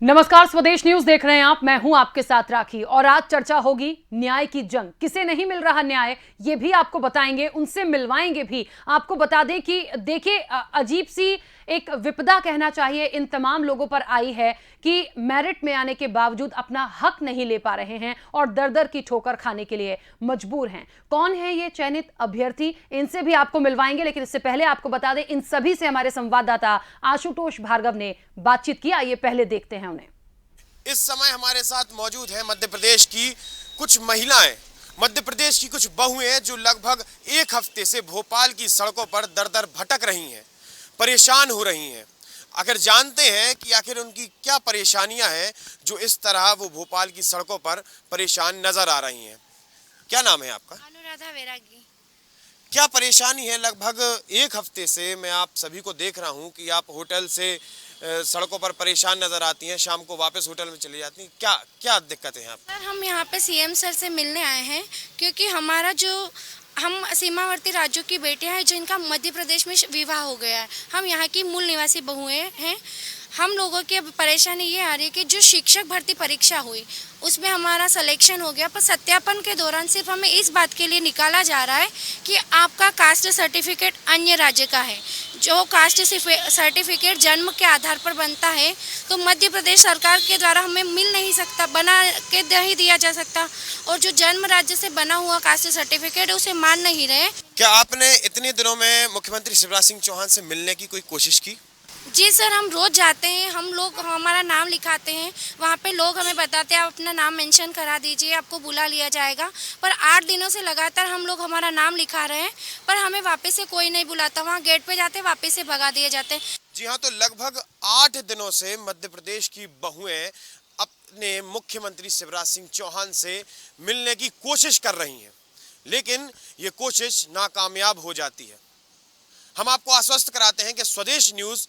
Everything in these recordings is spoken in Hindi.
नमस्कार, स्वदेश न्यूज देख रहे हैं आप। मैं हूं आपके साथ राखी और आज चर्चा होगी न्याय की जंग। किसे नहीं मिल रहा न्याय, ये भी आपको बताएंगे, उनसे मिलवाएंगे भी। आपको बता दें कि देखिए, अजीब सी एक विपदा कहना चाहिए इन तमाम लोगों पर आई है कि मेरिट में आने के बावजूद अपना हक नहीं ले पा रहे हैं और दर दर की ठोकर खाने के लिए मजबूर हैं। कौन है ये चयनित अभ्यर्थी, इनसे भी आपको मिलवाएंगे, लेकिन इससे पहले आपको बता दें इन सभी से हमारे संवाददाता आशुतोष भार्गव ने बातचीत की। आइए पहले देखते हैं उन्हें। इस समय हमारे साथ मौजूद है मध्य प्रदेश की कुछ महिलाएं, मध्य प्रदेश की कुछ बहुएं जो लगभग एक हफ्ते से भोपाल की सड़कों पर दर दर भटक रही हैं, परेशान हो रही हैं। आखिर जानते हैं कि आखिर उनकी क्या परेशानियां हैं जो इस तरह वो भोपाल की सड़कों पर परेशान नजर आ रही हैं। क्या नाम है आपका? अनुराधा वैरागी। क्या परेशानी है? लगभग एक हफ्ते से मैं आप सभी को देख रहा हूं कि आप होटल से सड़कों पर परेशान नजर आती हैं, शाम को वापस होटल में चली जाती हैं। क्या क्या दिक्कतें हैं आप? सर, हम यहाँ पे सीएम सर से मिलने आए हैं क्योंकि हम सीमावर्ती राज्यों की बेटियां हैं जिनका मध्य प्रदेश में विवाह हो गया है। हम यहाँ की मूल निवासी बहुएं हैं। हम लोगों की अब परेशानी ये आ रही है कि जो शिक्षक भर्ती परीक्षा हुई उसमें हमारा सिलेक्शन हो गया, पर सत्यापन के दौरान सिर्फ हमें इस बात के लिए निकाला जा रहा है कि आपका कास्ट सर्टिफिकेट अन्य राज्य का है। जो कास्ट सर्टिफिकेट जन्म के आधार पर बनता है तो मध्य प्रदेश सरकार के द्वारा हमें मिल नहीं सकता, बना के नहीं दिया जा सकता, और जो जन्म राज्य से बना हुआ कास्ट सर्टिफिकेट उसे मान नहीं रहे। क्या आपने इतने दिनों में मुख्यमंत्री शिवराज सिंह चौहान से मिलने की कोई कोशिश की? जी सर, हम रोज़ जाते हैं, हम लोग हमारा नाम लिखाते हैं, वहाँ पे लोग हमें बताते हैं आप अपना नाम मेंशन करा दीजिए, आपको बुला लिया जाएगा। पर 8 दिनों से लगातार हम लोग हमारा नाम लिखा रहे हैं, पर हमें वापस से कोई नहीं बुलाता। वहाँ गेट पे जाते वापस से भगा दिए जाते हैं। जी हाँ, तो लगभग 8 दिनों से मध्य प्रदेश की बहुएं अपने मुख्यमंत्री शिवराज सिंह चौहान से मिलने की कोशिश कर रही हैं, लेकिन ये कोशिश नाकामयाब हो जाती है। हम आपको आश्वस्त कराते हैं कि स्वदेश न्यूज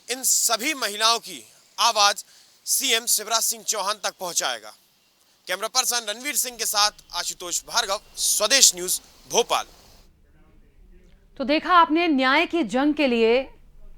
इन सभी महिलाओं की आवाज सीएम शिवराज सिंह चौहान तक पहुंचाएगा। कैमरा पर्सन रणवीर सिंह के साथ आशुतोष भार्गव, स्वदेश न्यूज, भोपाल। तो देखा आपने, न्याय की जंग के लिए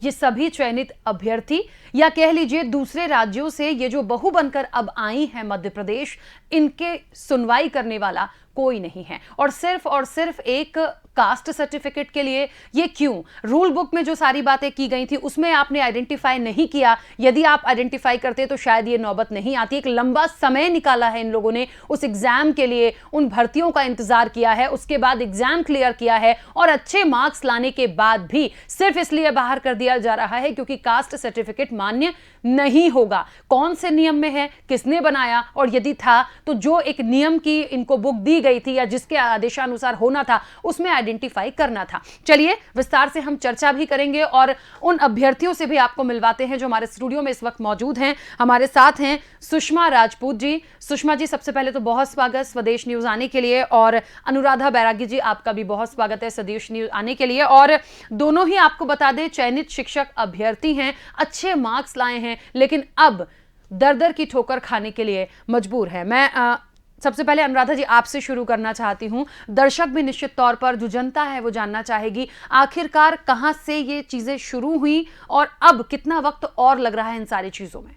ये सभी चयनित अभ्यर्थी या कह लीजिए दूसरे राज्यों से ये जो बहू बनकर अब आई हैं मध्य प्रदेश, इनके सुनवाई करने वाला कोई नहीं है। और सिर्फ एक कास्ट सर्टिफिकेट के लिए ये क्यों? रूल बुक में जो सारी बातें की गई थी उसमें आपने आइडेंटिफाई नहीं किया। यदि आप आइडेंटिफाई करते तो शायद ये नौबत नहीं आती। एक लंबा समय निकाला है इन लोगों ने उस एग्जाम के लिए, उन भर्तियों का इंतजार किया है, उसके बाद एग्जाम क्लियर किया है और अच्छे मार्क्स लाने के बाद भी सिर्फ इसलिए बाहर कर दिया जा रहा है क्योंकि कास्ट सर्टिफिकेट मान्य नहीं होगा। कौन से नियम में है, किसने बनाया, और यदि था तो जो एक नियम की इनको बुक दी गई थी या जिसके आदेशानुसार होना था उसमें आइडेंटिफाई करना था। चलिए विस्तार से हम चर्चा भी करेंगे और उन अभ्यर्थियों से भी आपको मिलवाते हैं जो हमारे स्टूडियो में इस वक्त मौजूद हैं। हमारे साथ हैं सुषमा राजपूत जी। सुषमा जी, सबसे पहले तो बहुत स्वागत स्वदेश न्यूज आने के लिए, और अनुराधा बैरागी जी, आपका भी बहुत स्वागत है स्वदेश न्यूज आने के लिए। और दोनों ही आपको बता दें चयनित शिक्षक अभ्यर्थी हैं, अच्छे मार्क्स लाए हैं, लेकिन अब दर दर की ठोकर खाने के लिए मजबूर है। मैं सबसे पहले अनुराधा जी आपसे शुरू करना चाहती हूं। दर्शक भी निश्चित तौर पर, जो जनता है वो जानना चाहेगी आखिरकार कहां से ये चीजें शुरू हुई और अब कितना वक्त और लग रहा है इन सारी चीजों में?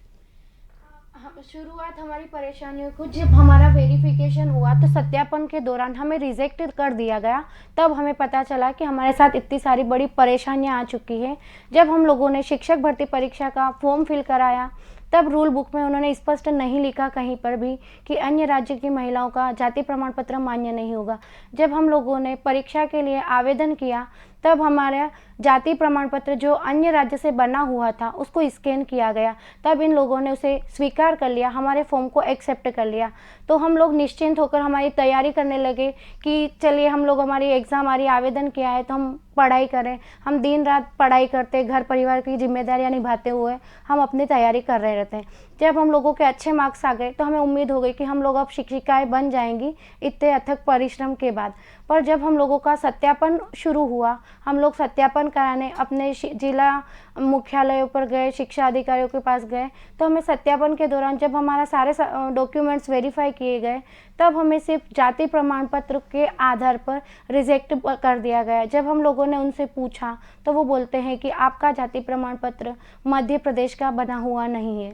शुरुआत हमारी परेशानियों को जब हमारा वेरिफिकेशन हुआ तो सत्यापन के दौरान हमें रिजेक्ट कर दिया गया। तब हमें पता चला कि हमारे साथ इतनी सारी बड़ी परेशानियां आ चुकी हैं। जब हम लोगों ने शिक्षक भर्ती परीक्षा का फॉर्म फिल कराया तब रूल बुक में उन्होंने स्पष्ट नहीं लिखा कहीं पर भी कि अन्य राज्य की महिलाओं का जाति प्रमाण पत्र मान्य नहीं होगा। जब हम लोगों ने परीक्षा के लिए आवेदन किया तब हमारा जाति प्रमाण पत्र जो अन्य राज्य से बना हुआ था उसको स्कैन किया गया। तब इन लोगों ने उसे स्वीकार कर लिया, हमारे फॉर्म को एक्सेप्ट कर लिया। तो हम लोग निश्चिंत होकर हमारी तैयारी करने लगे कि चलिए हम लोग, हमारी एग्ज़ाम, हमारी आवेदन किया है तो हम पढ़ाई करें। हम दिन रात पढ़ाई करते, घर परिवार की जिम्मेदारियां निभाते हुए हम अपनी तैयारी कर रहे रहते हैं। जब हम लोगों के अच्छे मार्क्स आ गए तो हमें उम्मीद हो गई कि हम लोग अब शिक्षिकाएं बन जाएंगी इतने अथक परिश्रम के बाद। पर जब हम लोगों का सत्यापन शुरू हुआ, हम लोग सत्यापन कराने अपने जिला मुख्यालयों पर गए, शिक्षा अधिकारियों के पास गए, तो हमें सत्यापन के दौरान जब हमारा सारे डॉक्यूमेंट्स वेरीफाई किए गए तब हमें सिर्फ जाति प्रमाण पत्र के आधार पर रिजेक्ट कर दिया गया। जब हम लोगों ने उनसे पूछा तो वो बोलते हैं कि आपका जाति प्रमाण पत्र मध्य प्रदेश का बना हुआ नहीं है।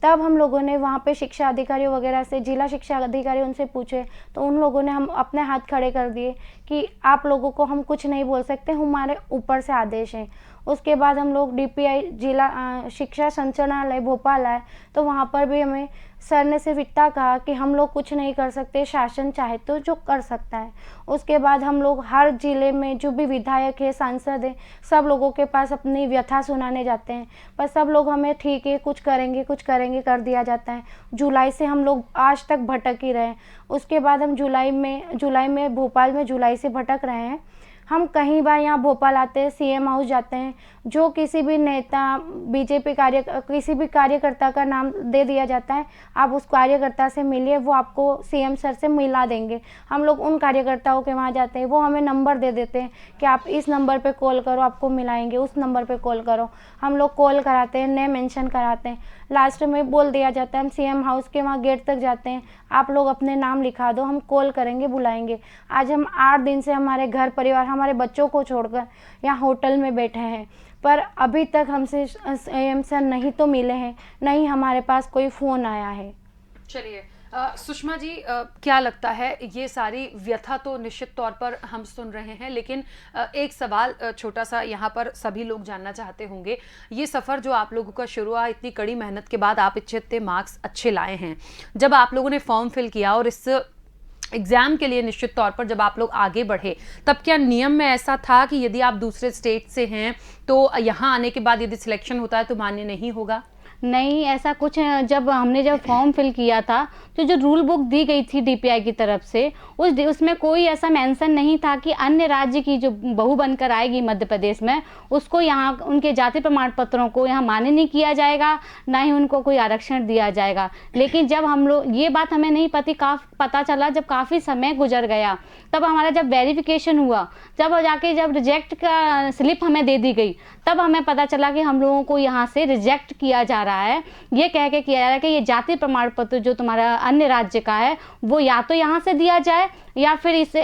तब हम लोगों ने वहाँ पे शिक्षा अधिकारियों वगैरह से, जिला शिक्षा अधिकारी उनसे पूछे, तो उन लोगों ने हम अपने हाथ खड़े कर दिए कि आप लोगों को हम कुछ नहीं बोल सकते, हमारे ऊपर से आदेश है। उसके बाद हम लोग DPI जिला शिक्षा संचालनालय भोपाल आए, तो वहाँ पर भी हमें सर ने सिर्फ इतना कहा कि हम लोग कुछ नहीं कर सकते, शासन चाहे तो जो कर सकता है। उसके बाद हम लोग हर जिले में जो भी विधायक है, सांसद है, सब लोगों के पास अपनी व्यथा सुनाने जाते हैं, पर सब लोग हमें ठीक है कुछ करेंगे कर दिया जाता है। जुलाई से हम लोग आज तक भटक ही रहे हैं। उसके बाद हम जुलाई में भोपाल में जुलाई से भटक रहे हैं। हम कहीं बार यहाँ भोपाल आते हैं, CM हाउस जाते हैं, जो किसी भी नेता BJP किसी भी कार्यकर्ता का नाम दे दिया जाता है, आप उस कार्यकर्ता से मिलिए, वो आपको CM सर से मिला देंगे। हम लोग उन कार्यकर्ताओं के वहाँ जाते हैं, वो हमें नंबर दे देते हैं कि आप इस नंबर पे कॉल करो, आपको मिलाएंगे, उस नंबर पे कॉल करो। हम लोग कॉल कराते हैं, नेम मेंशन कराते हैं, लास्ट में बोल दिया जाता है, हम CM हाउस के वहाँ गेट तक जाते हैं, आप लोग अपने नाम लिखा दो, हम कॉल करेंगे, बुलाएंगे। आज हम 8 दिन से हमारे घर परिवार, हमारे बच्चों को छोड़कर यहाँ होटल में बैठे हैं, पर अभी तक हमसे CM सर नहीं तो मिले हैं, नहीं हमारे पास कोई फ़ोन आया है। चलिए सुषमा जी, क्या लगता है, ये सारी व्यथा तो निश्चित तौर पर हम सुन रहे हैं, लेकिन एक सवाल छोटा सा यहाँ पर सभी लोग जानना चाहते होंगे, ये सफ़र जो आप लोगों का शुरू हुआ, इतनी कड़ी मेहनत के बाद आप इतने मार्क्स अच्छे लाए हैं, जब आप लोगों ने फॉर्म फिल किया और इस एग्ज़ाम के लिए निश्चित तौर पर जब आप लोग आगे बढ़े, तब क्या नियम में ऐसा था कि यदि आप दूसरे स्टेट से हैं तो यहाँ आने के बाद यदि सिलेक्शन होता है तो मान्य नहीं होगा? नहीं, ऐसा कुछ जब हमने फॉर्म फिल किया था, तो जो रूल बुक दी गई थी DPI की तरफ से, उसमें कोई ऐसा मेंशन नहीं था कि अन्य राज्य की जो बहू बनकर आएगी मध्य प्रदेश में, उसको यहाँ उनके जाति प्रमाण पत्रों को यहाँ मान्य नहीं किया जाएगा, ना ही उनको कोई आरक्षण दिया जाएगा। लेकिन जब हम लोग, ये बात हमें नहीं पता चला जब काफ़ी समय गुजर गया, तब हमारा जब वेरिफिकेशन हुआ, जब रिजेक्ट का स्लिप हमें दे दी गई, तब हमें पता चला कि हम लोगों को यहाँ से रिजेक्ट किया जा रहा है। ये कह के किया जा रहा है कि ये जाति प्रमाण पत्र जो तुम्हारा अन्य राज्य का है, वो या तो यहाँ से दिया जाए या फिर इसे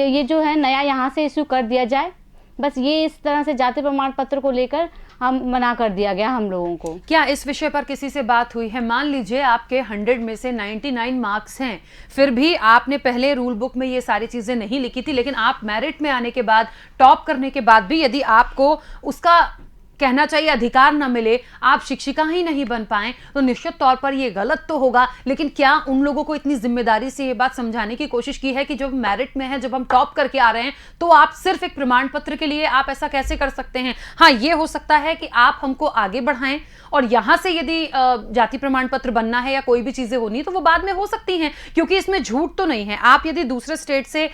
ये जो है नया यहाँ से इशू कर दिया जाए। बस ये इस तरह से जाति प्रमाण पत्र को लेकर हम मना कर दिया गया हम लोगों को। क्या इस विषय पर किसी से बात हुई है? मान लीजिए आपके 100 में से 99 मार्क्स हैं, फिर भी आपने पहले रूल बुक में ये सारी चीजें नहीं लिखी थी, लेकिन आप मेरिट में आने के बाद, टॉप करने के बाद भी यदि आपको उसका कहना चाहिए अधिकार न मिले, आप शिक्षिका ही नहीं बन पाए, तो निश्चित तौर पर यह गलत तो होगा। लेकिन क्या उन लोगों को इतनी जिम्मेदारी से यह बात समझाने की कोशिश की है कि जब मेरिट में है, जब हम टॉप करके आ रहे हैं, तो आप सिर्फ एक प्रमाण पत्र के लिए आप ऐसा कैसे कर सकते हैं? हाँ, ये हो सकता है कि आप हमको आगे बढ़ाएं और यहां से यदि जाति प्रमाण पत्र बनना है या कोई भी चीजें होनी है तो वो बाद में हो सकती हैं, क्योंकि इसमें झूठ तो नहीं है। आप यदि दूसरे स्टेट से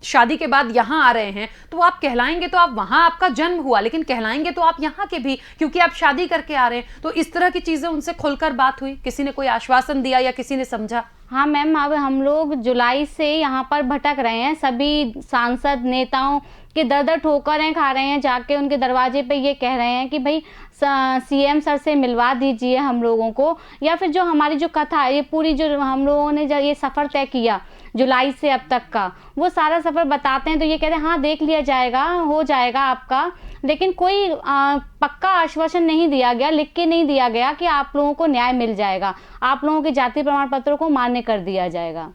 शादी के बाद यहां आ रहे हैं तो आप कहलाएंगे, तो आप वहां आपका जन्म हुआ, लेकिन कहलाएंगे तो आप यहाँ के भी, क्योंकि आप शादी करके आ रहे हैं। तो इस तरह की चीजें उनसे खुलकर बात हुई? किसी ने कोई आश्वासन दिया या किसी ने समझा? हाँ मैम, अब हम लोग जुलाई से यहाँ पर भटक रहे हैं, सभी सांसद नेताओं के दर ठोकरें खा रहे हैं, जाके उनके दरवाजे पे ये कह रहे हैं कि भाई CM सर से मिलवा दीजिए हम लोगों को, या फिर जो हमारी जो कथा, ये पूरी जो हम लोगों ने जो ये सफ़र तय किया जुलाई से अब तक का, वो सारा सफ़र बताते हैं। तो ये कहते हैं हाँ देख लिया जाएगा, हो जाएगा आपका, लेकिन कोई पक्का आश्वासन नहीं दिया गया, लिख के नहीं दिया गया कि आप लोगों को न्याय मिल जाएगा, आप लोगों के जाति प्रमाण पत्रों को मान्य कर दिया जाएगा।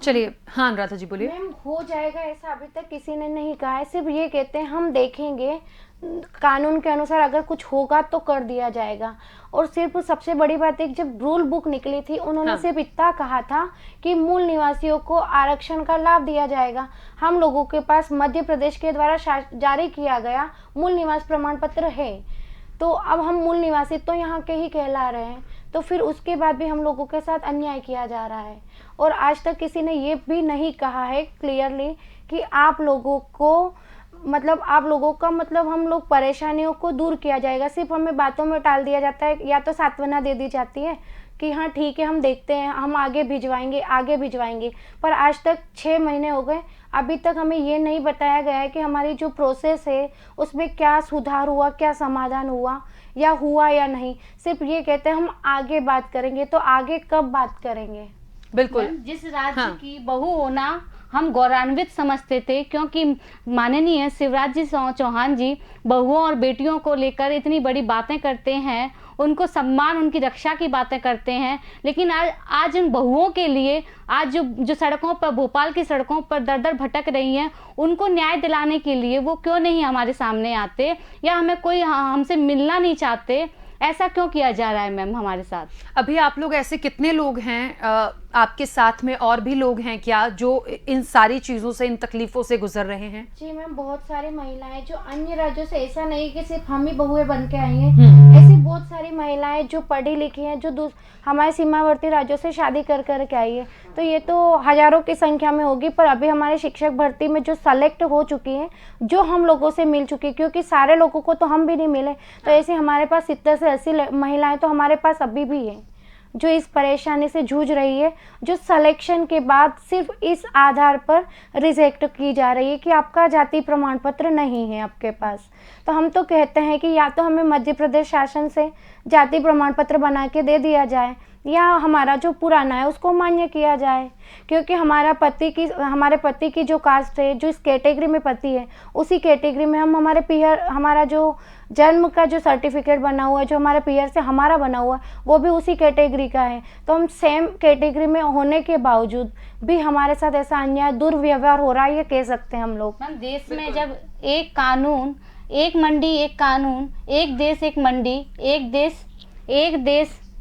चलिए, हाँ अनुराधा जी बोलिए। मैम, हो जाएगा ऐसा अभी तक किसी ने नहीं कहा है, सिर्फ ये कहते हैं हम देखेंगे, कानून के अनुसार अगर कुछ होगा तो कर दिया जाएगा। और सिर्फ सबसे बड़ी बात है, जब रूल बुक निकली थी उन्होंने सिर्फ इतना कहा था कि मूल निवासियों को आरक्षण का लाभ दिया जाएगा। हम लोगों के पास मध्य प्रदेश के द्वारा जारी किया गया मूल निवास प्रमाण पत्र है, तो अब हम मूल निवासी तो यहाँ के ही कहला रहे हैं, तो फिर उसके बाद भी हम लोगों के साथ अन्याय किया जा रहा है। और आज तक किसी ने ये भी नहीं कहा है क्लियरली कि आप लोगों को हम लोग परेशानियों को दूर किया जाएगा। सिर्फ हमें बातों में टाल दिया जाता है, या तो सांत्वना दे दी जाती है कि हाँ ठीक है, हम देखते हैं, हम आगे भिजवाएंगे। पर आज तक 6 महीने हो गए, अभी तक हमें ये नहीं बताया गया है कि हमारी जो प्रोसेस है उसमें क्या सुधार हुआ, क्या समाधान हुआ या नहीं। सिर्फ ये कहते हैं हम आगे बात करेंगे, तो आगे कब बात करेंगे? बिल्कुल, जिस राज्य की बहू होना हम गौरवान्वित समझते थे, क्योंकि माननीय शिवराज जी चौहान जी बहुओं और बेटियों को लेकर इतनी बड़ी बातें करते हैं, उनको सम्मान, उनकी रक्षा की बातें करते हैं। लेकिन आज उन बहुओं के लिए आज जो सड़कों पर, भोपाल की सड़कों पर दर दर भटक रही हैं, उनको न्याय दिलाने के लिए वो क्यों नहीं हमारे सामने आते, या हमें कोई हमसे मिलना नहीं चाहते? ऐसा क्यों किया जा रहा है मैम हमारे साथ? अभी आप लोग ऐसे कितने लोग हैं, आपके साथ में और भी लोग हैं क्या जो इन सारी चीजों से, इन तकलीफों से गुजर रहे हैं? जी मैम, बहुत सारी महिलाएं जो अन्य राज्यों से, ऐसा नहीं कि सिर्फ हम ही बहुएं बन के आई हैं, ऐसी बहुत सारी महिलाएं जो पढ़ी लिखी हैं, जो हमारे सीमावर्ती राज्यों से शादी कर के आई है। तो ये तो हजारों की संख्या में होगी, पर अभी हमारे शिक्षक भर्ती में जो सेलेक्ट हो चुकी हैं, जो हम लोगों से मिल चुकी, क्योंकि सारे लोगों को तो हम भी नहीं मिले, तो ऐसे हमारे पास 70 से 80 महिलाएं तो हमारे पास अभी भी हैं जो इस परेशानी से जूझ रही है, जो सिलेक्शन के बाद सिर्फ इस आधार पर रिजेक्ट की जा रही है कि आपका जाति प्रमाण पत्र नहीं है आपके पास। तो हम तो कहते हैं कि या तो हमें मध्य प्रदेश शासन से जाति प्रमाण पत्र बना के दे दिया जाए, या हमारा जो पुराना है उसको मान्य किया जाए, क्योंकि हमारे पति की जो कास्ट है, जो इस कैटेगरी में पति है, उसी कैटेगरी में हम हमारे पीयर, हमारा जो जन्म का जो सर्टिफिकेट बना हुआ है, जो हमारे पीयर से हमारा बना हुआ है, वो भी उसी कैटेगरी का है। तो हम सेम कैटेगरी में होने के बावजूद भी हमारे साथ ऐसा अन्याय, दुर्व्यवहार हो रहा है, ये कह सकते हैं हम लोग। मैम, देश में जब एक कानून, एक मंडी एक कानून, एक देश एक मंडी, एक देश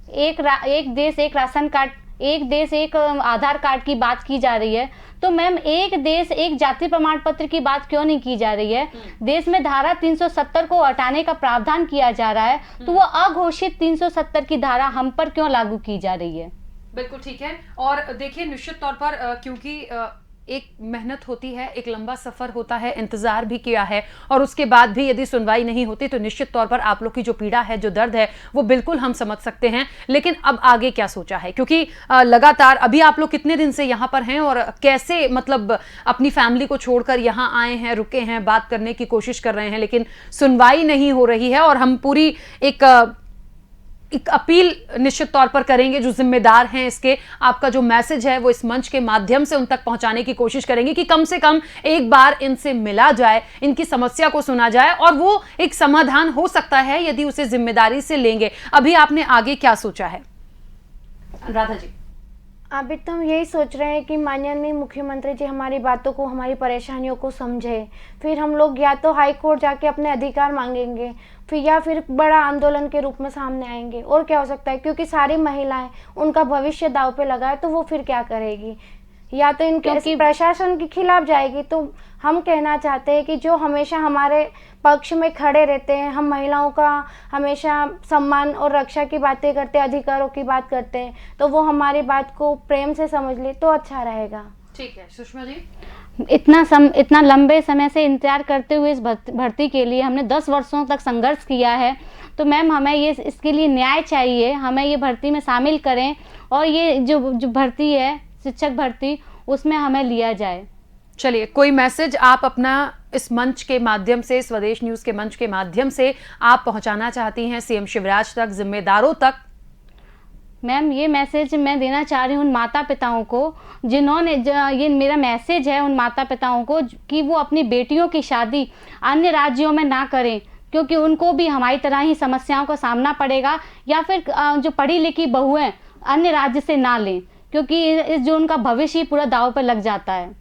एक राशन कार्ड, एक देश एक आधार कार्ड की बात की जा रही है, तो मैम एक देश एक जाति प्रमाण पत्र की बात क्यों नहीं की जा रही है? देश में धारा 370 को हटाने का प्रावधान किया जा रहा है, तो वो अघोषित 370 की धारा हम पर क्यों लागू की जा रही है? बिल्कुल ठीक है। और देखिए, निश्चित तौर पर क्योंकि एक मेहनत होती है, एक लंबा सफर होता है, इंतजार भी किया है, और उसके बाद भी यदि सुनवाई नहीं होती तो निश्चित तौर पर आप लोग की जो पीड़ा है, जो दर्द है, वो बिल्कुल हम समझ सकते हैं। लेकिन अब आगे क्या सोचा है, क्योंकि लगातार अभी आप लोग कितने दिन से यहाँ पर हैं और कैसे मतलब अपनी फैमिली को छोड़कर यहाँ आए हैं, रुके हैं, बात करने की कोशिश कर रहे हैं, लेकिन सुनवाई नहीं हो रही है। और हम पूरी एक अपील निश्चित तौर पर करेंगे, जो जिम्मेदार हैं इसके, आपका जो मैसेज है वो इस मंच के माध्यम से उन तक पहुंचाने की कोशिश करेंगे कि कम से कम एक बार इनसे मिला जाए, इनकी समस्या को सुना जाए, और वो एक समाधान हो सकता है यदि उसे जिम्मेदारी से लेंगे। अभी आपने आगे क्या सोचा है राधा जी? अभी तो हम यही सोच रहे हैं कि माननीय मुख्यमंत्री जी हमारी बातों को, हमारी परेशानियों को समझे, फिर हम लोग या तो हाई कोर्ट जाके अपने अधिकार मांगेंगे, या फिर बड़ा आंदोलन के रूप में सामने आएंगे। और क्या हो सकता है, क्योंकि सारी महिलाएं, उनका भविष्य दांव पे लगा है, तो वो फिर क्या करेगी? या तो इनके प्रशासन के खिलाफ जाएगी। तो हम कहना चाहते हैं कि जो हमेशा हमारे पक्ष में खड़े रहते हैं, हम महिलाओं का हमेशा सम्मान और रक्षा की बातें करते हैं, अधिकारों की बात करते हैं, तो वो हमारी बात को प्रेम से समझ ले तो अच्छा रहेगा। ठीक है सुषमा जी। इतना लंबे समय से इंतजार करते हुए इस भर्ती के लिए हमने 10 वर्षों तक संघर्ष किया है, तो मैम हमें इसके लिए न्याय चाहिए, हमें ये भर्ती में शामिल करें, और ये जो भर्ती है शिक्षक भर्ती, उसमें हमें लिया जाए। चलिए, कोई मैसेज आप अपना इस मंच के माध्यम से, स्वदेश न्यूज के मंच के माध्यम से आप पहुंचाना चाहती हैं सीएम शिवराज तक, जिम्मेदारों तक? मैम, ये मैसेज मैं देना चाह रही हूँ उन माता पिताओं को जिन्होंने, ये मेरा मैसेज है उन माता पिताओं को कि वो अपनी बेटियों की शादी अन्य राज्यों में ना करें, क्योंकि उनको भी हमारी तरह ही समस्याओं का सामना पड़ेगा, या फिर जो पढ़ी लिखी बहुएं अन्य राज्य से ना लें, क्योंकि जो उनका भविष्य पूरा दांव पर लग जाता है।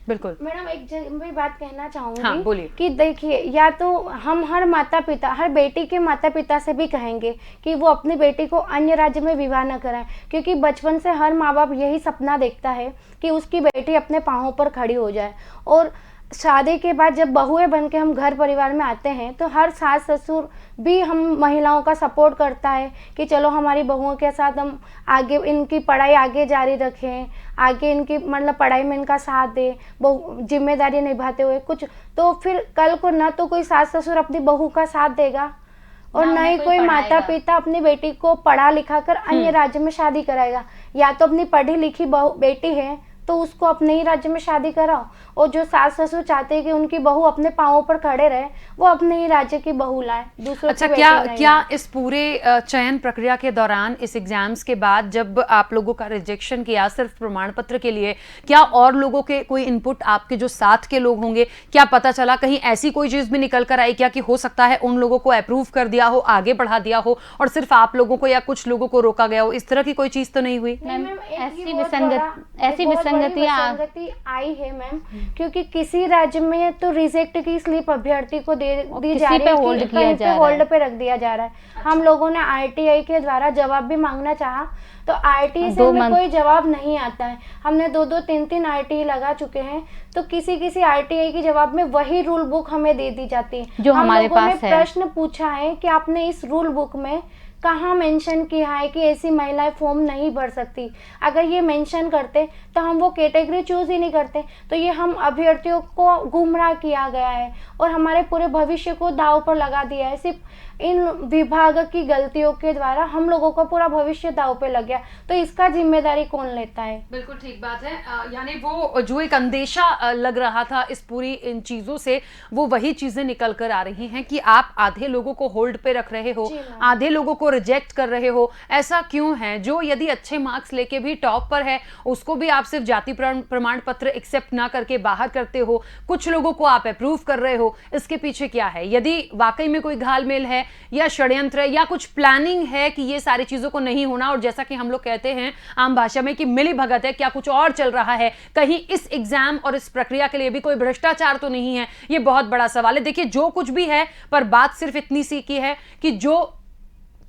बिल्कुल मैडम, एक भी बात कहना चाहूंगी। हाँ, बोलिए। कि देखिए, या तो हम हर माता पिता, हर बेटी के माता पिता से भी कहेंगे कि वो अपनी बेटी को अन्य राज्य में विवाह न कराएं, क्योंकि बचपन से हर माँ बाप यही सपना देखता है कि उसकी बेटी अपने पाँवों पर खड़ी हो जाए। और शादी के बाद जब बहुएं बन के हम घर परिवार में आते हैं, तो हर सास ससुर भी हम महिलाओं का सपोर्ट करता है कि चलो हमारी बहुओं के साथ हम आगे, इनकी पढ़ाई आगे जारी रखें, आगे इनकी मतलब पढ़ाई में इनका साथ दे, जिम्मेदारी निभाते हुए कुछ। तो फिर कल को न तो कोई सास ससुर अपनी बहू का साथ देगा, और न ही कोई माता पिता अपनी बेटी को पढ़ा लिखा कर अन्य राज्य में शादी कराएगा। या तो अपनी पढ़ी लिखी बेटी है तो उसको अपने ही राज्य में शादी कराओ, और जो सास ससुर चाहते हैं कि उनकी बहू अपने पाँवों पर खड़े रहे, वो अपने ही राज्य की बहू लाए, दूसरों अच्छा, की बेटी क्या नहीं क्या लाए। इस पूरे चयन प्रक्रिया के दौरान, इस एग्जाम्स के बाद जब आप लोगों का रिजेक्शन किया सिर्फ प्रमाण पत्र के लिए, क्या और लोगों के कोई इनपुट, आपके जो साथ के लोग होंगे, क्या पता चला कहीं ऐसी कोई चीज भी निकल कर आई क्या कि हो सकता है उन लोगों को अप्रूव कर दिया हो, आगे बढ़ा दिया हो और सिर्फ आप लोगों को या कुछ लोगों को रोका गया हो? इस तरह की कोई चीज तो नहीं हुई? नहीं, मैम, एक ऐसी ये बहुत ऐसी बहुत बड़ी विसंगति आई है मैम, क्योंकि किसी राज्य में तो रिजेक्ट की स्लिप अभ्यर्थी को दी किसी जा रही पे है, होल्ड कहीं किया पे जा रहा है। होल्ड पे रख दिया जा रहा है। हम लोगों ने आरटीआई के द्वारा जवाब भी मांगना चाहा, तो आरटीआई से 2 हमें मंथ कोई जवाब नहीं आता है। हमने 2-2, 3-3 आरटीआई लगा चुके हैं, तो किसी आरटीआई के जवाब में वही रूल बुक हमें दे दी जाती है जो हम हमारे लोगों ने पास है। प्रश्न पूछा है कि आपने इस रूल बुक में कहाँ मेंशन किया है कि ऐसी महिलाएं फॉर्म नहीं भर सकती। अगर ये मेंशन करते तो हम वो कैटेगरी चूज ही नहीं करते। तो ये हम अभ्यर्थियों को गुमराह किया गया है और हमारे पूरे भविष्य को दांव पर लगा दिया है। सिर्फ इन विभाग की गलतियों के द्वारा हम लोगों का पूरा भविष्य दांव पे लग गया, तो इसका जिम्मेदारी कौन लेता है? बिल्कुल ठीक बात है। यानी वो जो एक अंदेशा लग रहा था इस पूरी इन चीजों से, वो वही चीजें निकल कर आ रही हैं कि आप आधे लोगों को होल्ड पे रख रहे हो, जी मैम। आधे लोगों को रिजेक्ट कर रहे हो। ऐसा क्यों है? जो यदि अच्छे मार्क्स लेके भी टॉप पर है, उसको भी आप सिर्फ जाति प्रमाण पत्र एक्सेप्ट ना करके बाहर करते हो, कुछ लोगों को आप अप्रूव कर रहे हो। इसके पीछे क्या है? यदि वाकई में कोई घालमेल है या षड्यंत्र है या कुछ प्लानिंग है कि ये सारी चीजों को नहीं होना, और जैसा कि हम लोग कहते हैं आम भाषा में कि मिली भगत है, क्या कुछ और चल रहा है? कहीं इस एग्जाम और इस प्रक्रिया के लिए भी कोई भ्रष्टाचार तो नहीं है? ये बहुत बड़ा सवाल है। देखिए, जो कुछ भी है, पर बात सिर्फ इतनी सी की है कि जो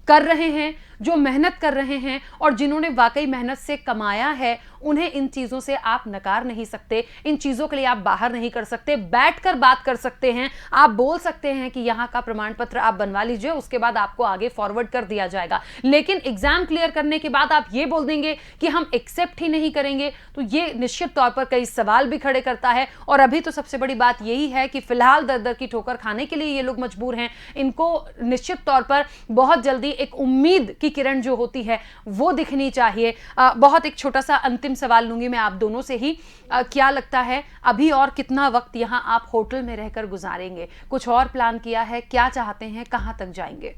कर रहे हैं, जो मेहनत कर रहे हैं और जिन्होंने वाकई मेहनत से कमाया है, उन्हें इन चीजों से आप नकार नहीं सकते। इन चीजों के लिए आप बाहर नहीं कर सकते, बैठकर बात कर सकते हैं। आप बोल सकते हैं कि यहां का प्रमाण पत्र आप बनवा लीजिए, उसके बाद आपको आगे फॉरवर्ड कर दिया जाएगा। लेकिन एग्जाम क्लियर करने के बाद आप ये बोल देंगे कि हम एक्सेप्ट ही नहीं करेंगे, तो ये निश्चित तौर पर कई सवाल भी खड़े करता है। और अभी तो सबसे बड़ी बात यही है कि फिलहाल दर दर की ठोकर खाने के लिए ये लोग मजबूर हैं। इनको निश्चित तौर पर बहुत जल्दी एक उम्मीद की किरण जो होती है वो दिखनी चाहिए। बहुत एक छोटा सा अंतिम सवाल लूंगी मैं आप दोनों से ही। क्या लगता है अभी और कितना वक्त यहां आप होटल में रहकर गुजारेंगे? कुछ और प्लान किया है? क्या चाहते हैं? कहां तक जाएंगे?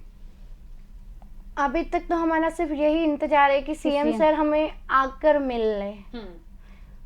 अभी तक तो हमारा सिर्फ यही इंतजार है कि सीएम सर हमें आकर मिल लें।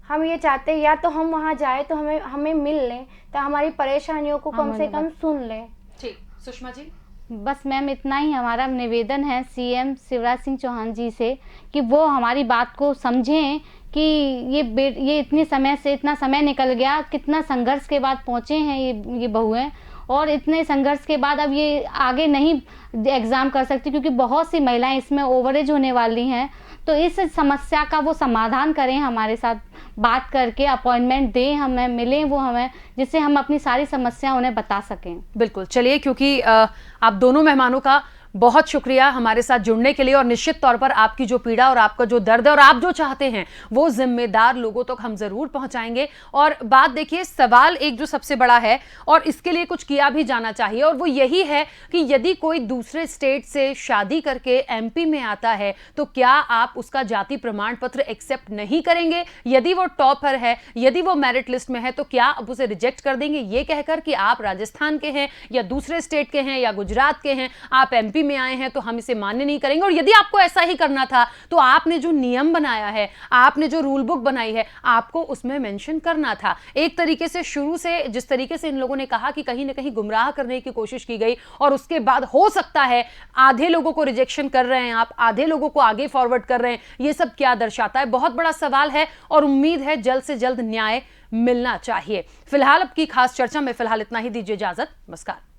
हम ये चाहते हैं या तो हम वहां जाए तो हमें मिल लें, तो हमारी परेशानियों को कम से कम सुन लें। ठीक, सुषमा जी। बस मैम, इतना ही हमारा निवेदन है सीएम शिवराज सिंह चौहान जी से कि वो हमारी बात को समझें कि ये इतना समय निकल गया, कितना संघर्ष के बाद पहुँचे हैं ये बहुएं, और इतने संघर्ष के बाद अब ये आगे नहीं एग्ज़ाम कर सकती क्योंकि बहुत सी महिलाएं इसमें ओवरेज होने वाली हैं। तो इस समस्या का वो समाधान करें, हमारे साथ बात करके अपॉइंटमेंट दें, हमें मिलें वो हमें, जिससे हम अपनी सारी समस्या उन्हें बता सकें। बिल्कुल, चलिए, क्योंकि आप दोनों मेहमानों का बहुत शुक्रिया हमारे साथ जुड़ने के लिए, और निश्चित तौर पर आपकी जो पीड़ा और आपका जो दर्द है और आप जो चाहते हैं वो जिम्मेदार लोगों तक हम जरूर पहुंचाएंगे। और बात देखिए, सवाल एक जो सबसे बड़ा है और इसके लिए कुछ किया भी जाना चाहिए, और वो यही है कि यदि कोई दूसरे स्टेट से शादी करके एमपी में आता है तो क्या आप उसका जाति प्रमाण पत्र एक्सेप्ट नहीं करेंगे? यदि वो टॉपर है, यदि वो मेरिट लिस्ट में है, तो क्या आप उसे रिजेक्ट कर देंगे ये कहकर कि आप राजस्थान के हैं या दूसरे स्टेट के हैं या गुजरात के हैं, आप एमपी में आए हैं तो हम इसे मान्य नहीं करेंगे? और यदि आपको ऐसा ही करना था तो आपने जो नियम बनाया है, आपने जो रूल बुक बनाई है, आपको उसमें मेंशन करना था। एक तरीके से शुरू से जिस तरीके से इन लोगों ने कहा कि कहीं ना कहीं गुमराह करने की कोशिश की गई, और उसके बाद हो सकता है आधे लोगों को रिजेक्शन कर रहे हैं आप, आधे लोगों को आगे फॉरवर्ड कर रहे हैं, ये सब क्या दर्शाता है? बहुत बड़ा सवाल है और उम्मीद है जल्द से जल्द न्याय मिलना चाहिए। फिलहाल अब की खास चर्चा में फिलहाल इतना ही, दीजिए इजाजत, नमस्कार।